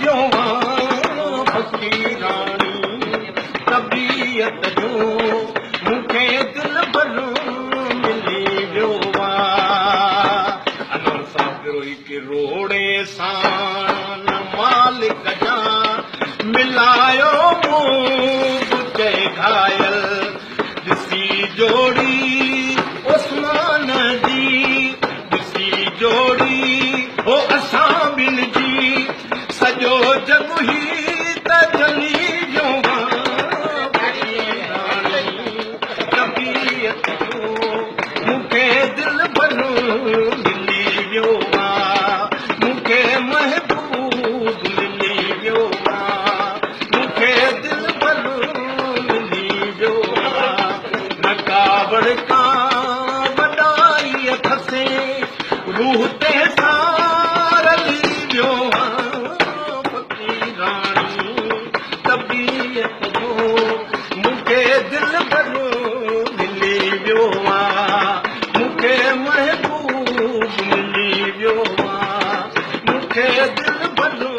वियो फ़क़ीराणी तबीयत जो मूंखे दिल भरो मिली वियो अनवर साहब हिकु रोड़े सां मालिक जा मिलायो मुझे घायल ॾिसी जोड़ी उस्मान जी ॾिसी जोड़ी हो असां ॿिनि जी सॼो जग ई त जली वियो तबीयत जो मूंखे दिल भरो मिली वियो मूंखे महबूब मिली वियो मूंखे दिल भरो मिली वियो न कावड़ का वॾाई अथसे रूह ते सारली वियो फ़क़ीराणी तबीयत जो मूंखे दिल भरो मिली वियो मूंखे महबूब मिली वियो मूंखे दिल भरो